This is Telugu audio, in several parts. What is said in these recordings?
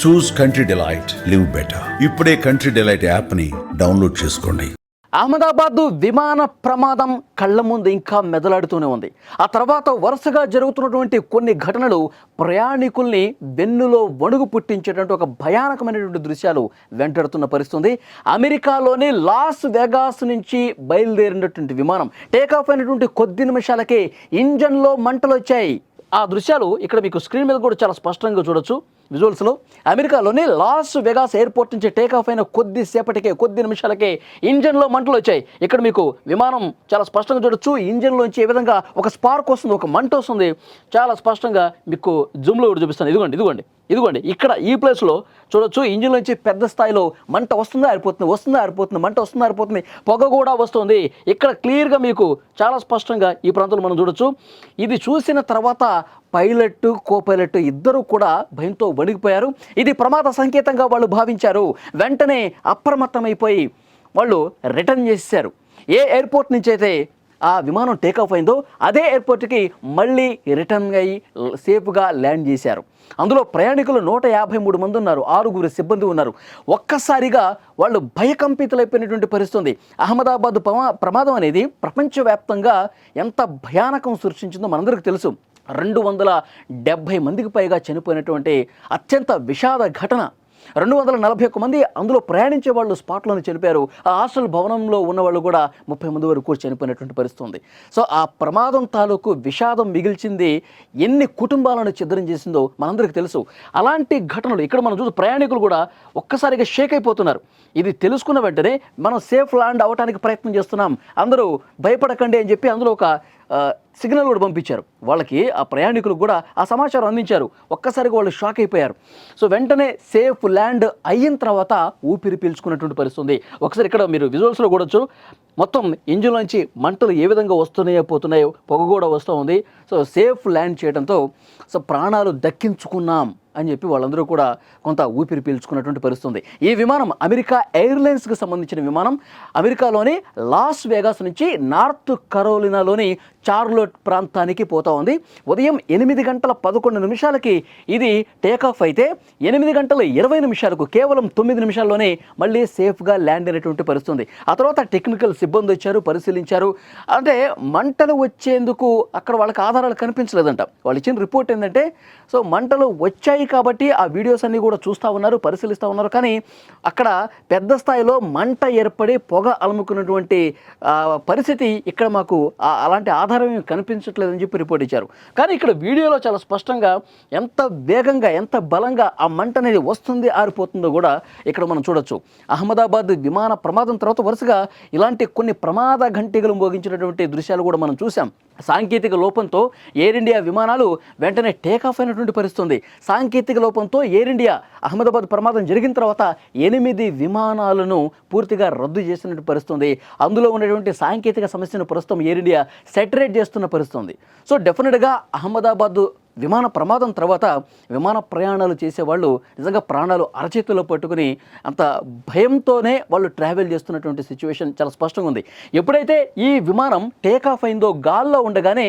చూస్ కంట్రీ డిలైట్, లివ్ బెటర్. ఇప్పుడే కంట్రీ డిలైట్ యాప్ని డౌన్లోడ్ చేసుకోండి. అహ్మదాబాద్ విమాన ప్రమాదం కళ్ళ ముందు ఇంకా మెదలాడుతూనే ఉంది. ఆ తర్వాత వరుసగా జరుగుతున్నటువంటి కొన్ని ఘటనలు ప్రయాణికుల్ని వెన్నులో వణుగు పుట్టించేటువంటి ఒక భయానకమైనటువంటి దృశ్యాలు వెంటాడుతున్న పరిస్థితి. అమెరికాలోని లాస్ వెగాస్ నుంచి బయలుదేరినటువంటి విమానం టేకాఫ్ అయినటువంటి కొద్ది నిమిషాలకే ఇంజన్లో మంటలు వచ్చాయి. ఆ దృశ్యాలు ఇక్కడ మీకు స్క్రీన్ మీద కూడా చాలా స్పష్టంగా చూడొచ్చు విజువల్స్లో. అమెరికాలోని లాస్ వెగాస్ ఎయిర్పోర్ట్ నుంచి టేకాఫ్ అయిన కొద్ది నిమిషాలకే ఇంజన్లో మంటలు వచ్చాయి. ఇక్కడ మీకు విమానం చాలా స్పష్టంగా చూడొచ్చు. ఇంజన్లోంచి ఏ విధంగా ఒక స్పార్క్ వస్తుంది, ఒక మంట వస్తుంది, చాలా స్పష్టంగా మీకు జూమ్లో కూడా చూపిస్తాను. ఇదిగోండి ఇక్కడ ఈ ప్లేస్లో చూడొచ్చు. ఇంజిన్లోంచి పెద్ద స్థాయిలో మంట ఆరిపోతుంది, మంట ఆరిపోతుంది, పొగ కూడా వస్తుంది. ఇక్కడ క్లియర్గా మీకు చాలా స్పష్టంగా ఈ ప్రాంతంలో మనం చూడొచ్చు. ఇది చూసిన తర్వాత పైలట్, కో-పైలట్ ఇద్దరు కూడా భయంతో వణికిపోయారు. ఇది ప్రమాద సంకేతంగా వాళ్ళు భావించారు. వెంటనే అప్రమత్తమైపోయి వాళ్ళు రిటర్న్ చేశారు. ఏ ఎయిర్పోర్ట్ నుంచి అయితే ఆ విమానం టేకాఫ్ అయిందో అదే ఎయిర్పోర్ట్కి మళ్ళీ రిటర్న్ అయ్యి సేఫ్గా ల్యాండ్ చేశారు. అందులో ప్రయాణికులు 153 మంది ఉన్నారు, 6 సిబ్బంది ఉన్నారు. ఒక్కసారిగా వాళ్ళు భయకంపితులైపోయినటువంటి పరిస్థితి. అహ్మదాబాద్ ప్రమాదం అనేది ప్రపంచవ్యాప్తంగా ఎంత భయానకం సృష్టించిందో మనందరికీ తెలుసు. 270 మందికి పైగా చనిపోయినటువంటి అత్యంత విషాద ఘటన. 241 మంది అందులో ప్రయాణించే వాళ్ళు స్పాట్లోనే చనిపోయారు. ఆ హాస్టల్ భవనంలో ఉన్న వాళ్ళు కూడా 30 మంది వరకు చనిపోయినటువంటి పరిస్థితి ఉంది. సో ఆ ప్రమాదం తాలూకు విషాదం మిగిల్చింది ఎన్ని కుటుంబాలను ఛిద్రం చేసిందో మనందరికీ తెలుసు. అలాంటి ఘటనలు ఇక్కడ మనం చూసి ప్రయాణికులు కూడా ఒక్కసారిగా షేక్ అయిపోతున్నారు. ఇది తెలుసుకున్న వెంటనే మనం సేఫ్ ల్యాండ్ అవ్వడానికి ప్రయత్నం చేస్తున్నాం, అందరూ భయపడకండి అని చెప్పి అందులో ఒక సిగ్నల్ కూడా పంపించారు. వాళ్ళకి ఆ ప్రయాణికులకు కూడా ఆ సమాచారం అందించారు. ఒక్కసారిగా వాళ్ళు షాక్ అయిపోయారు. సో వెంటనే సేఫ్ ల్యాండ్ అయిన తర్వాత ఊపిరి పీల్చుకున్నటువంటి పరిస్థితి. ఒకసారి ఇక్కడ మీరు విజువల్స్లో కూడొచ్చు. మొత్తం ఇంజిన్లోంచి మంటలు ఏ విధంగా పోతున్నాయో పొగ కూడా వస్తూ ఉంది. సో సేఫ్ ల్యాండ్ చేయడంతో సో ప్రాణాలు దక్కించుకున్నాం అని చెప్పి వాళ్ళందరూ కూడా కొంత ఊపిరి పీల్చుకున్నటువంటి పరిస్థితి. ఈ విమానం అమెరికా ఎయిర్లైన్స్కి సంబంధించిన విమానం. అమెరికాలోని లాస్ వెగాస్ నుంచి నార్త్ కరోలినాలోని చార్లోట్ ప్రాంతానికి పోతా ఉంది. ఉదయం 8:11 ఇది టేకాఫ్ అయితే 8:20 కేవలం 9 నిమిషాల్లోనే మళ్ళీ సేఫ్గా ల్యాండ్ అయినటువంటి పరిస్థితి. ఆ తర్వాత టెక్నికల్ సిబ్బంది వచ్చారు, పరిశీలించారు. అంటే మంటలు వచ్చేందుకు అక్కడ వాళ్ళకి ఆధారాలు కనిపించలేదంట. వాళ్ళు ఇచ్చిన రిపోర్ట్ ఏంటంటే సో మంటలు వచ్చాయి కాబట్టి ఆ వీడియోస్ అన్నీ కూడా చూస్తూ ఉన్నారు, పరిశీలిస్తూ ఉన్నారు. కానీ అక్కడ పెద్ద స్థాయిలో మంట ఏర్పడి పొగ అలుముకున్నటువంటి పరిస్థితి ఇక్కడ మాకు అలాంటి ఆధారం కనిపించట్లేదని చెప్పి రిపోర్ట్ ఇచ్చారు. కానీ ఇక్కడ వీడియోలో చాలా స్పష్టంగా ఎంత వేగంగా, ఎంత బలంగా ఆ మంట అనేది వస్తుంది, ఆరిపోతుందో కూడా ఇక్కడ మనం చూడొచ్చు. అహ్మదాబాద్ విమాన ప్రమాదం తర్వాత వరుసగా ఇలాంటి కొన్ని ప్రమాద ఘంటికలు మోగించినటువంటి దృశ్యాలు కూడా మనం చూసాం. సాంకేతిక లోపంతో ఎయిర్ ఇండియా విమానాలు వెంటనే టేకాఫ్ అయినటువంటి పరిస్థితి. సాంకేతిక లోపంతో ఎయిర్ ఇండియా అహ్మదాబాద్ ప్రమాదం జరిగిన తర్వాత 8 విమానాలను పూర్తిగా రద్దు చేసినటువంటి పరిస్థితి. అందులో ఉన్నటువంటి సాంకేతిక సమస్యను ప్రస్తుతం ఎయిర్ ఇండియా సెటరేట్ చేస్తున్న పరిస్థితి. సో డెఫినెట్గా అహ్మదాబాద్ విమాన ప్రమాదం తర్వాత విమాన ప్రయాణాలు చేసేవాళ్ళు నిజంగా ప్రాణాలు అరచేతిలో పట్టుకుని అంత భయంతోనే వాళ్ళు ట్రావెల్ చేస్తున్నటువంటి సిచ్యువేషన్ చాలా స్పష్టంగా ఉంది. ఎప్పుడైతే ఈ విమానం టేకాఫ్ అయిందో గాల్లో ఉండగానే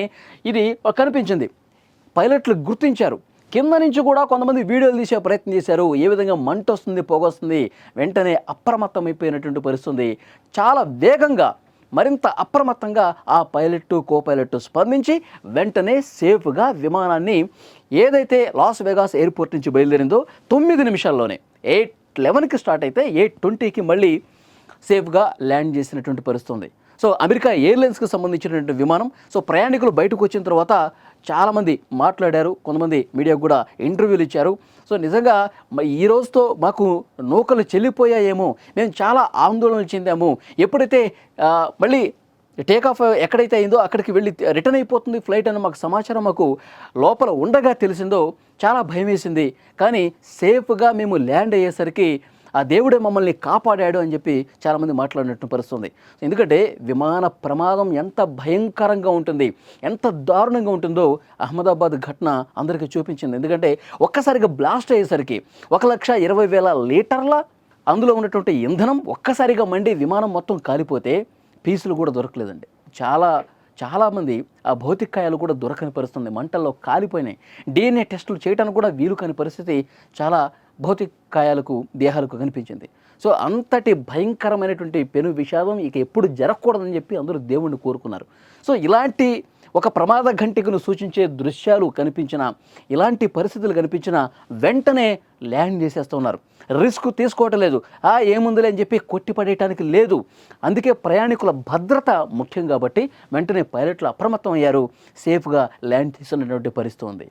ఇది కనిపించింది. పైలట్లు గుర్తించారు. కింద నుంచి కూడా కొంతమంది వీడియోలు తీసే ప్రయత్నం చేశారు. ఏ విధంగా మంట వస్తుంది, పొగ వస్తుంది. వెంటనే అప్రమత్తమైపోయినటువంటి పరిస్థితి. చాలా వేగంగా, మరింత అప్రమత్తంగా ఆ పైలట్, కో-పైలట్ స్పందించి వెంటనే సేఫ్గా విమానాన్ని ఏదైతే లాస్ వెగాస్ ఎయిర్పోర్ట్ నుంచి బయలుదేరిందో 9 నిమిషాల్లోనే 8:11 స్టార్ట్ అయితే 8:20 మళ్ళీ సేఫ్గా ల్యాండ్ చేసినటువంటి పరిస్థితి. సో అమెరికా ఎయిర్లైన్స్కి సంబంధించినటువంటి విమానం. సో ప్రయాణికులు బయటకు వచ్చిన తర్వాత చాలామంది మాట్లాడారు, కొంతమంది మీడియాకు కూడా ఇంటర్వ్యూలు ఇచ్చారు. సో నిజంగా ఈ రోజుతో మాకు నూకలు చెల్లిపోయాయేమో, మేము చాలా ఆందోళనలు చెందాము. ఎప్పుడైతే మళ్ళీ టేకాఫ్ ఎక్కడైతే అయిందో అక్కడికి వెళ్ళి రిటర్న్ అయిపోతుంది ఫ్లైట్ అని మాకు సమాచారం మాకు లోపల ఉండగా తెలిసిందో చాలా భయం వేసింది. కానీ సేఫ్గా మేము ల్యాండ్ అయ్యేసరికి ఆ దేవుడే మమ్మల్ని కాపాడాడు అని చెప్పి చాలామంది మాట్లాడినట్టు పరిస్థితుంది. ఎందుకంటే విమాన ప్రమాదం ఎంత భయంకరంగా ఉంటుంది, ఎంత దారుణంగా ఉంటుందో అహ్మదాబాద్ ఘటన అందరికీ చూపించింది. ఎందుకంటే ఒక్కసారిగా బ్లాస్ట్ అయ్యేసరికి 1,20,000 లీటర్ల అందులో ఉన్నటువంటి ఇంధనం ఒక్కసారిగా మండి విమానం మొత్తం కాలిపోతే పీసులు కూడా దొరకలేదండి. చాలామంది ఆ భౌతికాయాలు కూడా దొరకని పరిస్థితుంది. మంటల్లో కాలిపోయినాయి. DNA టెస్టులు చేయడానికి కూడా వీలు కాని పరిస్థితి చాలా భౌతిక కాయాలకు దేహాలకు కనిపించింది. సో అంతటి భయంకరమైనటువంటి పెను విషాదం ఇక ఎప్పుడు జరగకూడదని చెప్పి అందరూ దేవుణ్ణి కోరుకున్నారు. సో ఇలాంటి ఒక ప్రమాద ఘంటికను సూచించే దృశ్యాలు కనిపించిన, ఇలాంటి పరిస్థితులు కనిపించిన వెంటనే ల్యాండ్ చేసేస్తున్నారు. రిస్క్ తీసుకోవటం లేదు. ఏముందిలే అని చెప్పి కొట్టిపడేయటానికి లేదు. అందుకే ప్రయాణికుల భద్రత ముఖ్యం కాబట్టి వెంటనే పైలట్లు అప్రమత్తం అయ్యారు. సేఫ్గా ల్యాండ్ చేసినటువంటి పరిస్థితి ఉంది.